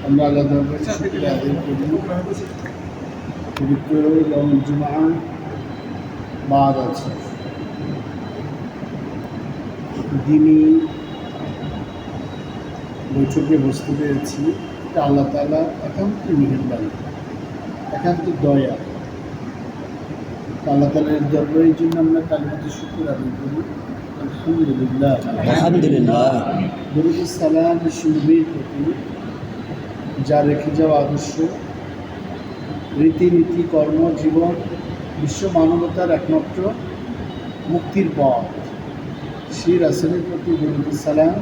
আমরা আল্লাহ তাআলার শুকরিয়া আদায় করি। পবিত্র ইয়াউমুল জুমআ বাদ আছে, দিনই বৈঠকে বসতে পেরেছি। এটা আল্লাহ তাআলা একান্ত মেহেরবানি, একান্ত দয়া। আল্লাহ তাআলার দরবারের জন্য আমরা কালিমাতে শুকর আদায় করি। আলহামদুলিল্লাহ, আলহামদুলিল্লাহ। দরুদ ও সালাম নবীর প্রতি, যা রেখে যাওয়া আদর্শ, রীতিনীতি, কর্মজীবন বিশ্ব মানবতার একমাত্র মুক্তির পথ, সেই রাসূলের প্রতি দরুদ ও সালাম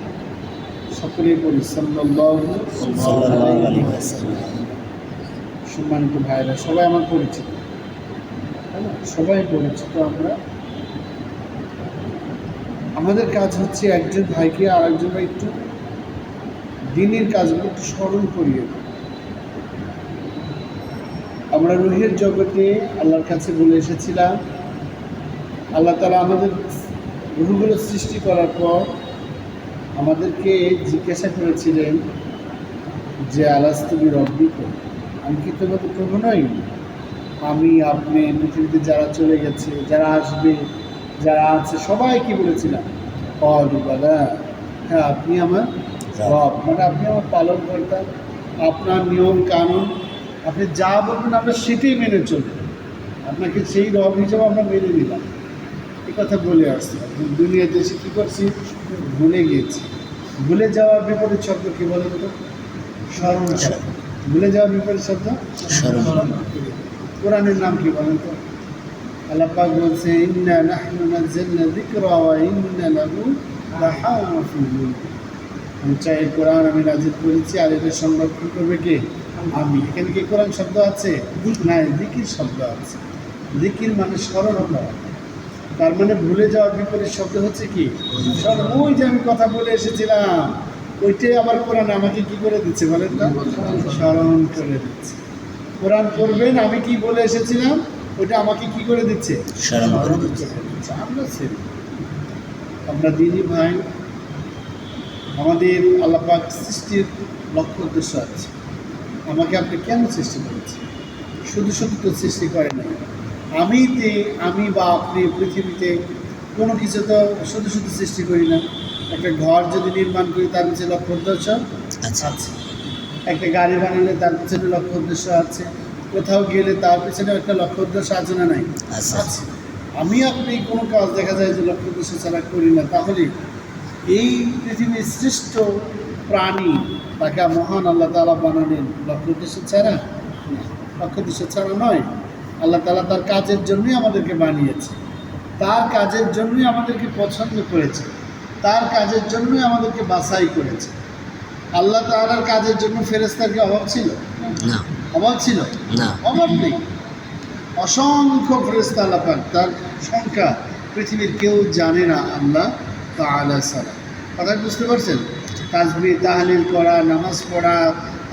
সকলে পড়ি সাল্লাল্লাহু আলাইহি ওয়াসাল্লাম। সম্মানিত ভাইরা, সবাই আমার পরিচিত, তাই না? সবাই পরিচিত। আমাদের কাজ হচ্ছে একজন ভাইকে আর একজন ভাই একটু দিনের কাজগুলো একটু স্মরণ করিয়ে দেয়। আমরা রুহের জগতে আল্লাহর কাছে বলে এসেছিলাম, আল্লাহ তাআলা আমাদের রুহগুলো সৃষ্টি করার পর আমাদেরকে জিজ্ঞাসা করেছিলেন যে আলাস্তু বিরব্বিকুম, আমি কি তোমাদের প্রভু নই? আমি, আপনি, পৃথিবীতে যারা চলে গেছে, যারা আসবে, যারা আছে, সবাই কি বলেছিলাম? ক্বালু বালা, হ্যাঁ আপনি আমার রব, মানে আপনি আমার পালন কর্তা। আপনার নিয়ম কানুন আপনি যা বলবেন আমরা সেটাই মেনে চলব, আপনাকে সেই রব হিসেবে আমরা মেনে নিলাম। এই কথা বলে আসছি। দুনিয়াতে এসে কী করছি? ভুলে গিয়েছি। ভুলে যাওয়ার বিপরীত শব্দ কী বলেন তো? স্মরণ করা। ভুলে যাওয়ার বিপরীত শব্দ স্মরণ। কোরআনের নাম কি বলেন তো? আল্লাহ পাক বলছে, ইন্না নাহনু নাযালনা যিকরা ওয়া ইন্না লাহু লাহাফিজুন। আমি চাই কোরআন আমি নাজিল করেছি, আর এটা সংরক্ষণ করবে কে? আমি। এখানে কি কোরআন শব্দ আছে? না, জিকির শব্দ আছে। জিকির মানে স্মরণ করা। তার মানে ভুলে যাওয়ার বিপরীত শব্দ হচ্ছে কি? স্মরণ। ওই যে আমি কথা বলে এসেছিলাম, ওইটাই আবার কোরআন আমাকে কি করে দিচ্ছে বলেন তো? স্মরণ করে দিচ্ছে। কোরআন পড়বেন, আমি কি বলে এসেছিলাম ওইটা আমাকে কি করে দিচ্ছে? স্মরণ করে দিচ্ছে। আমরা দিনী ভাই, আমাদের আল্লাহ পাক সৃষ্টির লক্ষ্য উদ্দেশ্য আছে। আমাকে আপনি কেন সৃষ্টি করেছেন? শুধু শুধু তো সৃষ্টি করে নাই। আমি বা আপনি পৃথিবীতে কোনো কিছু তো শুধু শুধু সৃষ্টি করি না। একটা ঘর যদি নির্মাণ করি তার পিছনে লক্ষ্য উদ্দেশ্য আছে। একটা গাড়ি বানালে তার পিছনে লক্ষ্য উদ্দেশ্য আছে। কোথাও গেলে তার পিছনে একটা লক্ষ্য উদ্দেশ্য আছে না নাই? আছে। আমি আপনি কোনো কাজ দেখা যায় যে লক্ষ্য উদ্দেশ্য ছাড়া করি না, তাহলে এই পৃথিবীর শ্রেষ্ঠ প্রাণী তাকে মহান আল্লাহ তাআলা বানালেন লক্ষ্য উদ্দেশ্য ছাড়া? লক্ষ্য উদ্দেশ্য ছাড়া নয়। আল্লাহ তাআলা তার কাজের জন্যই আমাদেরকে বানিয়েছে, তার কাজের জন্যই আমাদেরকে পছন্দ করেছে, তার কাজের জন্যই আমাদেরকে বাছাই করেছে। আল্লাহ তাআলার কাজের জন্য ফেরেশতার কি অভাব ছিল? না। অভাব ছিল? না, অভাব নেই। অসংখ্য ফেরেশতা আল্লাহ পাক, তার সংখ্যা পৃথিবীর কেউ জানে না আল্লাহ তাআলা ছাড়া। কথা বুঝতে পারছেন? তাসবিহ তাহলিল করা, নামাজ পড়া,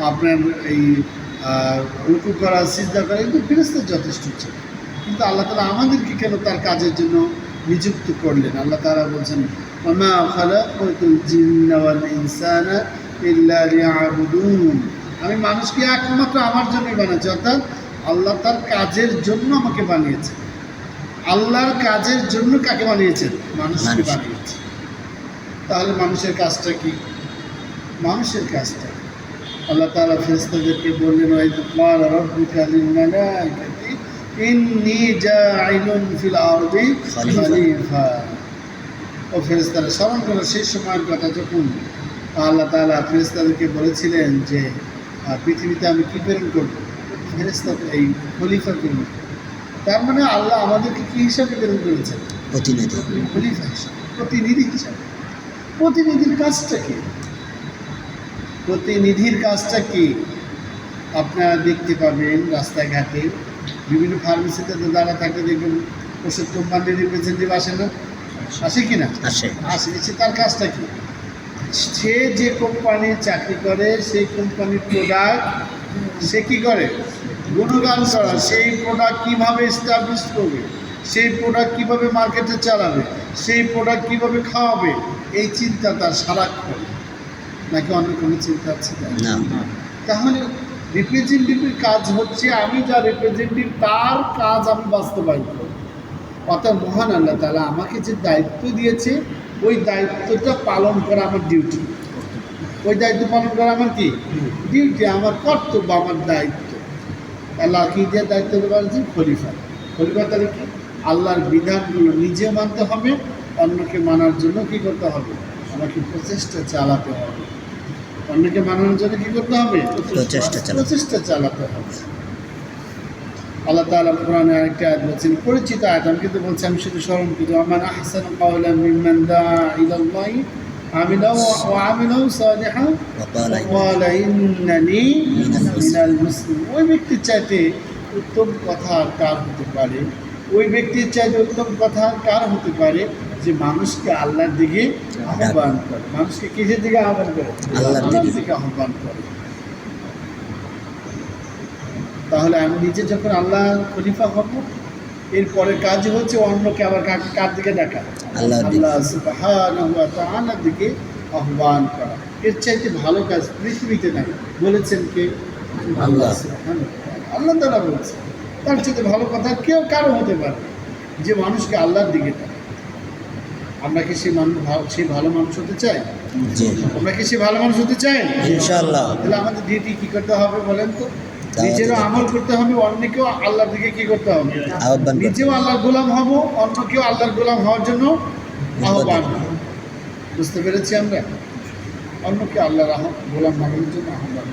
আপনার এই রুকু করা, সিজদা করা, এগুলো ফেরেশতার যথেষ্ট ছিল। কিন্তু আল্লাহ তাআলা আমাদেরকে কেন তার কাজের জন্য নিযুক্ত করলেন? আল্লাহ তাআলা বলছেন, ওয়া খালাকাতুল জিন্না ওয়াল ইনসানা ইল্লা লিয়াবুদুন। আমি মানুষকে একমাত্র আমার জন্যই বানিয়েছি, অর্থাৎ আল্লাহ তার কাজের জন্য আমাকে বানিয়েছে। আল্লাহর কাজের জন্য কাকে বানিয়েছেন? মানুষকে বানিয়েছে। তাহলে মানুষের কাজটা কি? মানুষের কাজটা আল্লাহ তাআলা ফেরেশতাদেরকে বললেন, ওয়াইদ ক্বালা রাব্বুকা লিল মালাইকাতি ইন্নী জাঈলুন ফিল আরদি খলিফা। ও ফেরেশতারা, স্মরণ করো সেই সময়ের কথা যখন আল্লাহ তাআলা ফেরেশতাদেরকে বলেছিলেন যে পৃথিবীতে আমি কী প্রেরণ করবো? ফেরেশতাদের এই খলিফা প্রেরণ করব। তার মানে আল্লাহ আমাদেরকে কী হিসাবে প্রেরণ করেছেন? প্রতিনিধি। খলিফা হিসাবে, প্রতিনিধি হিসাবে। প্রতিনিধির কাজটা কি? প্রতিনিধির কাজটা কি? আপনারা দেখতে পাবেন রাস্তাঘাটে বিভিন্ন ফার্মেসিতে দাঁড়া থাকতে দেখবেন ওষুধ কোম্পানির রিপ্রেজেন্টেটিভ আসে না? আসে কি না? আসে। তার কাজটা কি? সে যে কোম্পানির চাকরি করে সেই কোম্পানির প্রোডাক্ট সে কী করে? গুণগান করা। সেই প্রোডাক্ট কীভাবে এস্টাবলিশ করবে, সেই প্রোডাক্ট কীভাবে মার্কেটে চালাবে, সেই প্রোডাক্ট কীভাবে খাওয়াবে, এই চিন্তা তার সারাক্ষণ। নাকি অন্য কোনো চিন্তা আছে? না। তাহলে রিপ্রেজেন্টেটিভের কাজ হচ্ছে আমি যা রিপ্রেজেন্টেটিভ তার কাজ আমি বাস্তবায়ন করব। অর্থাৎ মহান আল্লাহ তাআলা আমাকে যে দায়িত্ব দিয়েছে ওই দায়িত্বটা পালন করা আমার ডিউটি। ওই দায়িত্ব পালন করা আমার কি ডিউটি, আমার কর্তব্য, আমার দায়িত্ব। আল্লাহ কি দিয়ে দায়িত্ব দেওয়া হয়েছে? খলিফা। খলিফা তাহলে কি? আল্লাহর বিধানগুলো নিজে মানতে হবে, অন্যকে মানার জন্য কি করতে হবে? আমাকে প্রচেষ্টা চালাতে হবে। অন্যকে মানানোর জন্য কি করতে হবে? প্রচেষ্টা চালাতে হবে। আল্লাহ তাআলা কোরআনে আরেকটা আয়াত বলছেন, পরিচিত আয়াত, আমি কিন্তু বলছি, আমি শুধু স্মরণ করি, আমান আহসানু কাওলান মিম্মান দাআ ইলাল্লাহি ওয়া আমিলা সালিহান ওয়া ক্বালা ইন্নানি মিনাল মুসলিমিন। ওই ব্যক্তির চাইতে উত্তম কথা আর কার হতে পারে? ওই ব্যক্তির চাইতে উত্তম কথা আর কার হতে পারে যে মানুষকে আল্লাহর দিকে আহ্বান করে? মানুষকে কিসের দিকে আহ্বান করে? আল্লাহর দিকে আহ্বান করে। তাহলে আমি নিজে যখন আল্লাহর খলিফা হব, এরপরে কাজ হচ্ছে অন্যকে আবার কার দিকে ডাকা? আল্লাহ সুবহানাহু ওয়া তাআলার দিকে আহ্বান করা। এর চাইতে ভালো কাজ পৃথিবীতে নাই। বলেছেন কে? আল্লাহ সুবহানাহু ওয়া তাআলা। আল্লাহ তাআলা বলেছেন। তার চাইতে ভালো কথা কেউ কারো হতে পারে যে মানুষকে আল্লাহর দিকে ডাকে। আমরা কি সেই ভালো মানুষ হতে চাই? আমরা কি সেই ভালো মানুষ হতে চাই? ইনশাআল্লাহ। তাহলে আমাদের ডিউটি কি করতে হবে বলেন তো? নিজেরও আমল করতে হবে, অন্যকেও আল্লাহর দিকে কি করতে হবে? নিজেও আল্লাহর গোলাম হব, অন্যকেও আল্লাহর গোলাম হওয়ার জন্য আহ্বান। বুঝতে পেরেছি আমরা? অন্যকে আল্লাহর গোলাম বানানোর জন্য আহ্বান।